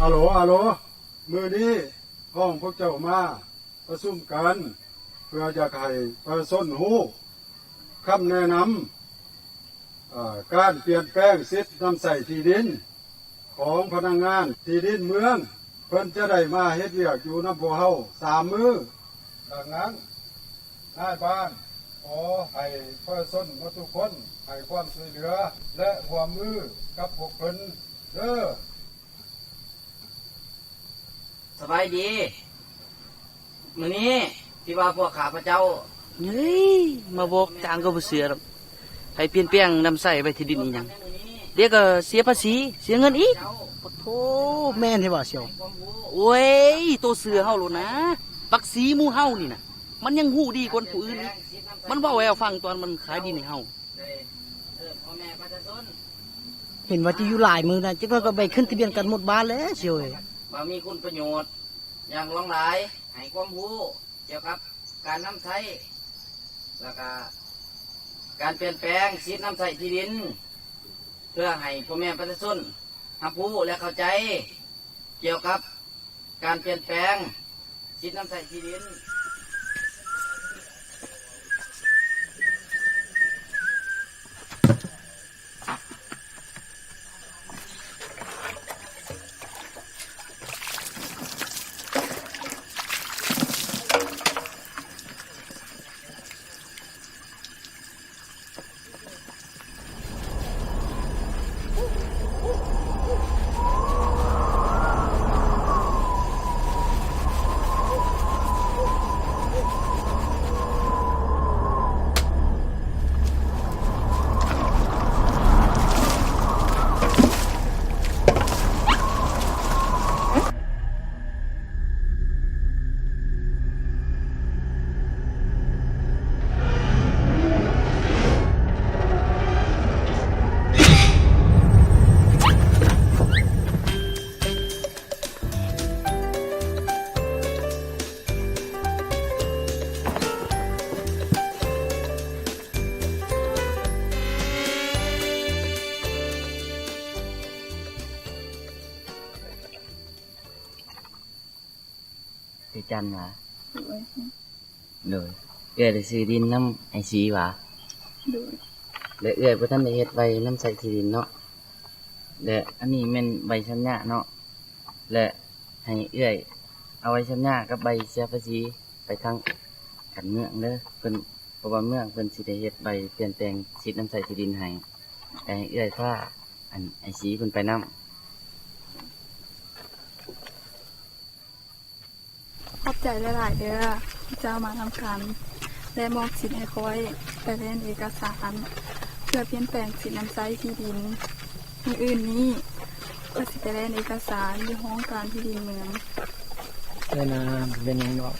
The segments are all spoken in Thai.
ฮัลโหลมือนี้ห้องพวกเจ้ามาประชุมกันเพื่อจะให้ประชาชนรู้คำแนะนำการเปลี่ยนแปลงสิทธิ์นำใส่ที่ดินของพนักงานที่ดินเมืองเพิ่นจะได้มาเฮ็ดเวียกอยู่น้ำพวกเฮา3 มื้อดังนั้นนายบ้านขอให้ประชาชนทุกคนให้ความช่วยเหลือและความมือกับพวกเพิ่นเด้อสบายดีมื้อนี้ที่ว่าพวกข้าพเจ้าเฮ้ยมาบอกจางก็บ่เสือหรอกให้เปลี่ยนแปลงนำใส่ไปที่ดินอีหยังเดี๋ยวก็เสียภาษีเสียเงินอีกปะโธแม่นที่ว่าเชียวโอ้ยตัวเสือเฮาโลดนะบักสีหมู่เฮานี่น่ะมันยังฮู้ดีกว่าผู้อื่นอีกมันเว้าให้เราฟังตอนมันขายดินให้เฮาเห็นว่าจะอยู่หลายมือนะจักก็ไปขึ้นทะเบียนกันหมดบ้านแล้วเชียวว่ามีคุณประโยชน์อย่างหลากหลายให้ความรู้เกี่ยวกับการนำใช้แล้วก็การเปลี่ยนแปลงสิทธินำใช้ที่ดินเพื่อให้พ่อแม่ประชาชนรับรู้และเข้าใจเกี่ยวกับการเปลี่ยนแปลงสิทธินำใช้ที่ดินจันหวะโดยได้ซื้อดินน้ำไอซีหวะและพระท่านได้เฮ็ดใบน้ำใส่ที่ดินเนาะและอันนี้เป็นใบชัญญาเนาะและให้เอาไว้ชัญญากับใบเสียภาษีไปทางกันเมืองเด้อเพิ่นเพราะว่าเมืองเพิ่นสิได้เฮ็ดใบเปลี่ยนแปลงสิทธิ์น้ำใส่ที่ดินให้แต่ถ้าอันไอซีเพิ่นไปน้ำขอบใจหลายๆเด้อเจ้ามาทำการและมอบสิทธิ์ให้คอยไปเล่นเอกสารเพื่อเปลี่ยนแปลงสิทธิ์นำใช้ที่ดินมีอื่นนี้ก็สิไปเล่นเอกสารที่ห้องการที่ดินเมืองเป็นยังเนาะ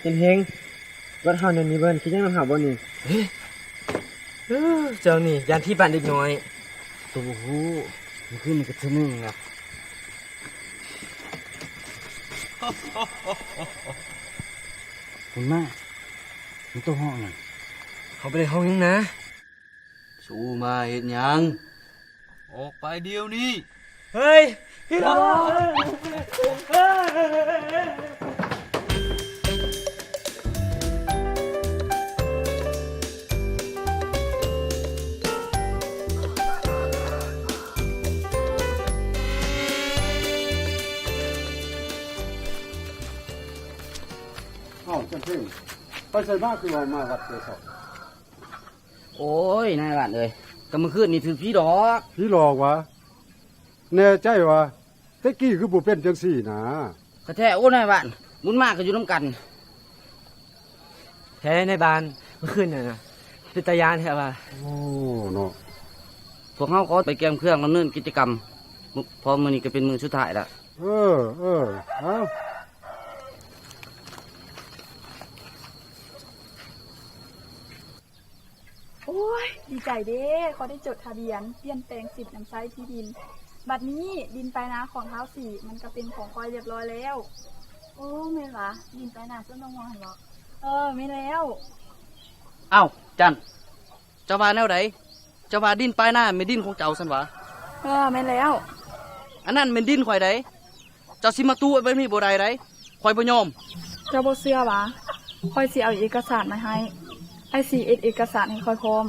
เป็นเฮงวัดเฮานั่นนี่เบิ้นคิดยังนำหาบ่นี่เจ้านี่ยานที่บ้านเด็กน้อยตัวหูมันขึ้นมันก็ชั่วโมงนะคุณมามันตัวห้องน่ะเขาไปในห้องยังนะสู้มาเห็นยังออกไปเดียวนี้เฮ้ยพี่น้องจังซี่ไปใส่มาคือว่ามาวัดเกศรโอ้ยนายบ้านเอ้ยก็เมื่อคืนนี่ถือพี่ดอก พี่หลอกวะแน่ใจวะแต่กี้คือบ่เป็นจังซี่นะกระแทโอ้นายบ้านมุนมากก็อยู่น้ำกัน แท้ในบ้าน เมื่อคืนน่ะเป็นตายานแท้ว่า โอ้เนาะ พวกเขาก็ไปเก็บเครื่องดำเนินกิจกรรมพอมื้อนี้ก็เป็นมื้อสุดท้ายแล้ว เออเอา โอ้ยดีใจเด้เขาได้จดทะเบียนเปลี่ยนแปลงสิทธิ์นำใช้ที่ดิน บัดนี้ดินไปนาของเท้าสี่มันก็เป็นของคอยเรียบร้อยแล้ว โอ้ไม่หรอดินไปนาต้นน้องมองเห็นหรอไม่แล้ว อ้าวจันเจ้าว่าแนวใดเจ้าว่าดินปลายหน้าไม่ดินของเจ้าซั่นวะ ไม่แล้ว อันนั้นเป็นดินข่อยใดเจ้าสิมาตู้ไว้แบบนี้บ่ได้ไดข่อยบ่ยอม เจ้าบ่เชื่อหวะคอยสิเอาเอกสารมาให้ไอซีเอกสารให้คอยพร้อม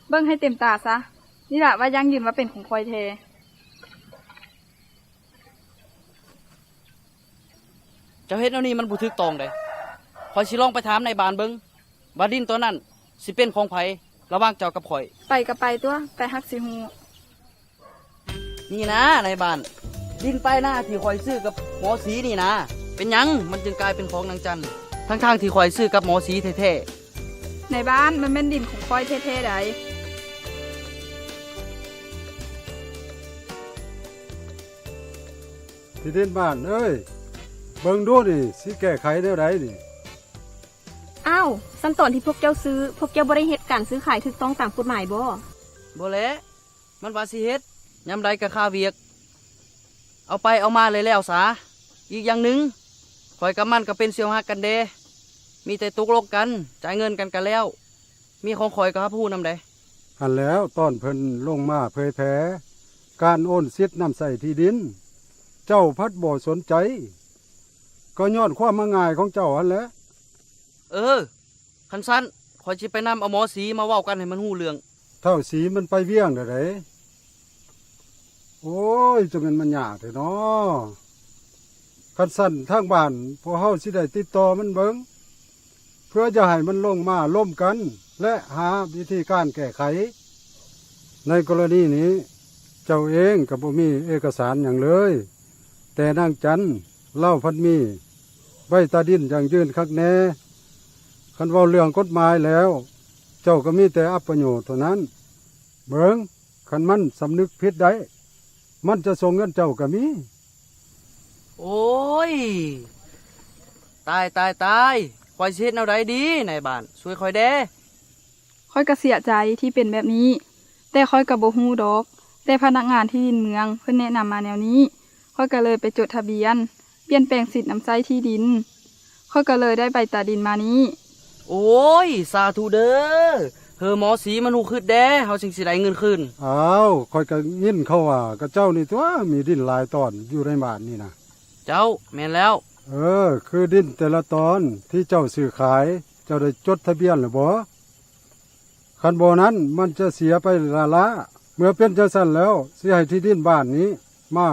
เบิ่งให้เต็มตาซะนี่แหละว่ายังยืนว่าเป็นของคอยเท เจ้าเฮ็ดแนวนี้มันบ่ถูกต้องเด้ข่อยสิลองไปถามในบ้านเบิ่งว่าดินตัวนั้นสิเป็นของไผระหว่างเจ้ากับข่อย ไปก็ไปตัวไปฮักสิฮู นี่นะในบ้าน ดินปลายหน้าที่ข่อยซื้อกับหมอสีนี่นะเป็นหยังมันจึงกลายเป็นของนางจันทั้งที่ข่อยซื้อกับหมอสีแท้ ในบ้านมันเป็นดินของคอยเท่ๆใด ที่ดินบ้านเอ้ยเบิ่งดูนี่สิแก้ไขแนวใดนี่ อ้าวขั้นตอนที่พวกเจ้าซื้อ พวกเจ้าบริเหตุการซื้อขายถูกต้องตามกฎหมายบ่ ๆบ่แหละมันว่าสิเฮ็ดยามใดก็ค่าเวียก เอาไปเอามาเลยแล้วซะอีกอย่างหนึงข่อยกับมันก็เป็นเสี่ยวฮักกันเด้มีแต่ตกลงกันจ่ายเงินกันแล้ว มีของข่อยก็ผู้นำใด หันแล้วตอนเพิ่นลงมาเผยแผลการโอนสิทธิ์นำใส่ที่ดิน เจ้าพัดบ่สนใจ ก็ย้อนความมาง่ายของเจ้าหันแหละ คันสั้นข่อยสิไปนำเอาหมอสีมาเว้ากันให้มันฮู้เรื่อง เท่าสีมันไปเวียงเด้อเด้โอ้ยจะเป็นมันยากเด้อเนาะคันสั่นทางบ้านพวกเฮาสิได้ติดต่อมันเบิงเพื่อจะให้มันลงมาร่วมกัน และหาวิธีการแก้ไข ในกรณีนี้ เจ้าเองก็บ่มีเอกสารอย่างเลย แต่นางจันเล่าพันมีใบตาดินอย่างยืนคักแน่คันเว้าเรื่องกฎหมายแล้ว เจ้าก็มีแต่อัปประโยชน์เท่านั้น เบิงคันมันสำนึกผิดได้ มันจะส่งเงินเจ้าก็มี โอ้ยตายข่อยสิเฮ็ดแนวใดดีในบ้านช่วยข่อยแด้ คอยก็เสียใจที่เป็นแบบนี้ แต่คอยก็บ่ฮู้ดอก แต่พนักงานที่ดินเมืองเพิ่นแนะนำมาแนวนี้คอยก็เลยไปจดทะเบียน เปลี่ยนแปลงสิทธิ์นำใช้ที่ดินคอยก็เลยได้ใบตาดินมานี้ โอ้ยสาธุเด้อหมอสีมันฮู้คืดแด้เฮาจึงสิได้เงินคืน อ้าวคอยก็ยินเขาว่าก็เจ้านี่ตัวมีดินหลายตอนอยู่ในบ้านนี่นะ เจ้าแม่นแล้ว คือดินแต่ละตอนที่เจ้าซื้อขาย เจ้าได้จดทะเบียนหรือบ่คันบ่นั้นมันจะเสียไปละเมื่อเป็นจังซั่นแล้วสิให้ที่ดินบ้านนี้ มา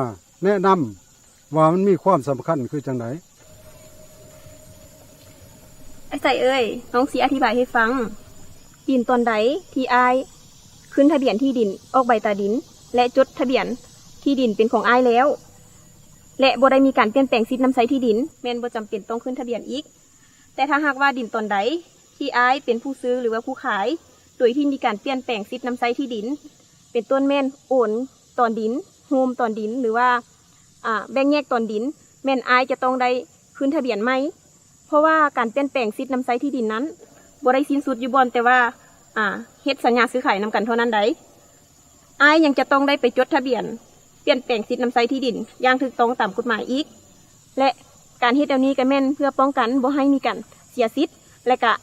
แนะนำว่ามันมีความสำคัญคือจังได ไอ้ใจเอ้ยน้องสีอธิบายให้ฟัง ดินตอนใดที่อายขึ้นทะเบียนที่ดินออกใบตาดิน และจดทะเบียนที่ดินเป็นของอายแล้ว และบ่ได้มีการเปลี่ยนแปลงสิทธิ์นำใช้ที่ดินแม่นบ่จำเป็นต้องขึ้นทะเบียนอีก แต่ถ้าหากว่าดินตอนใดที่อายเป็นผู้ซื้อหรือว่าผู้ขาย โดยที่มีการเปลี่ยนแปลงสิทธิ์นำใช้ที่ดิน เป็นต้นแม่นโอนตอนดินโฮมตอนดินหรือว่าแบ่งแยกตอนดิน แม่นอายจะต้องได้ขึ้นทะเบียนไหมเพราะว่าการเปลี่ยนแปลงสิทธิ์นำใช้ที่ดินนั้นบ่ได้สิ้นสุดอยู่บอนแต่ว่าเฮ็ดสัญญาซื้อขายนำกันเท่านั้นได้อายยังจะต้องได้ไปจดทะเบียนเปลี่ยนแปลงสิทธิ์นำใช้ที่ดินอย่างถูกต้องตามกฎหมายอีกและการเฮ็ดแนวนี้ก็แม่นเพื่อป้องกันบ่ให้มีการเสียสิทธิ์และก็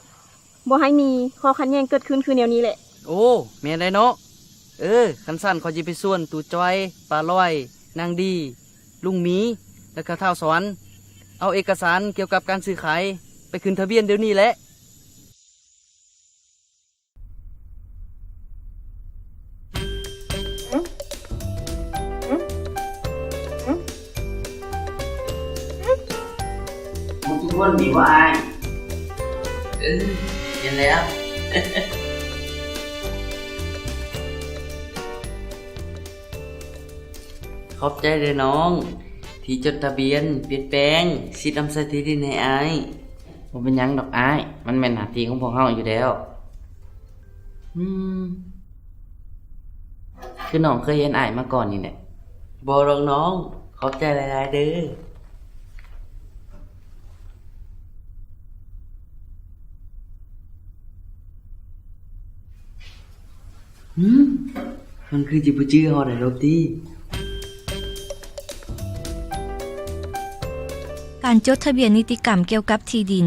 บ่ให้มีข้อขัดแย้งเกิดขึ้นคือแนวนี้แหละ โอ้แม่นได้เนาะคันสั้นข่อยสิไปส่วนตู่จ้อยปลาลอยนางดีลุงหมีแล้วก็เท้าสวรรค์เอาเอกสารเกี่ยวกับการซื้อขายไปขึ้นทะเบียนเดี๋ยวนี้แหละ ทุกคนมีว่าอายเห็นแล้ว ขอบใจเลยน้อง ที่จดทะเบียนเปลี่ยนแปลงสิทธิ์นำใช้ที่ดินให้อ้ายบ่เป็นหยังดอกอ้ายมันแม่นหน้าที่ของพวกเฮาอยู่แล้วคือน้องเคยเห็นอ้ายมาก่อนนี่แหละบ่หรอกน้องขอบใจหลายๆเด้อมันคือจิบ่จื้อเฮาได้ดอกติ การจดทะเบียนนิติกรรมเกี่ยวกับที่ดิน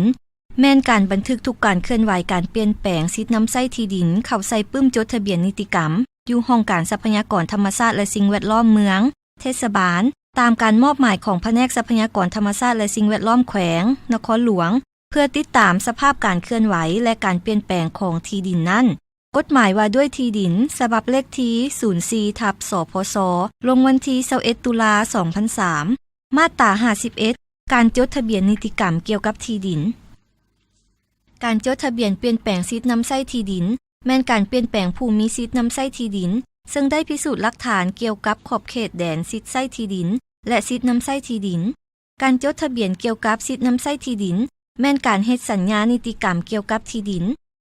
แม่นการบันทึกทุกการเคลื่อนไหวการเปลี่ยนแปลงสิทธินำใช้ที่ดินเข้าใส่ปึ้มจดทะเบียนนิติกรรมอยู่ห้องการทรัพยากรธรรมชาติและสิ่งแวดล้อมเมืองเทศบาลตามการมอบหมายของแผนกทรัพยากรธรรมชาติและสิ่งแวดล้อมแขวงนครหลวงเพื่อติดตามสภาพการเคลื่อนไหวและการเปลี่ยนแปลงของที่ดินนั้นกฎหมายว่าด้วยที่ดินฉบับเลขที่ 04/สพสลงวันที่21ตุลา2003มาตรา51การจดทะเบียนนิติกรรมเกี่ยวกับที่ดินการจดทะเบียนเปลี่ยนแปลงสิทธินำใช้ที่ดินแม่นการเปลี่ยนแปลงผู้มีสิทธินำใช้ที่ดินซึ่งได้พิสูจน์หลักฐานเกี่ยวกับขอบเขตแดนสิทธิใช้ที่ดินและสิทธินำใช้ที่ดินการจดทะเบียนเกี่ยวกับสิทธินำใช้ที่ดินแม่นการเฮ็ดสัญญานิติกรรมเกี่ยวกับที่ดิน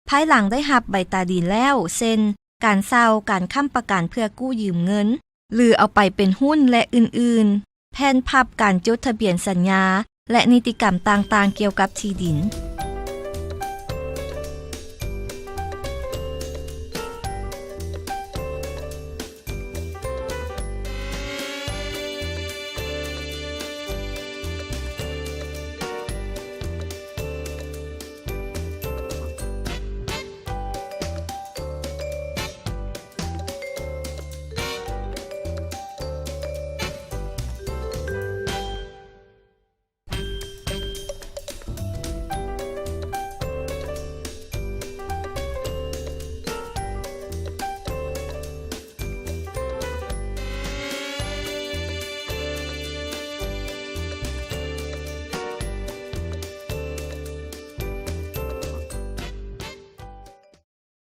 ภายหลังได้รับใบตาดินแล้วเช่นการเช่าการค้ำประกันเพื่อกู้ยืมเงินหรือเอาไปเป็นหุ้นและอื่นๆแผนภาพการจดทะเบียนสัญญาและนิติกรรมต่างๆเกี่ยวกับที่ดิน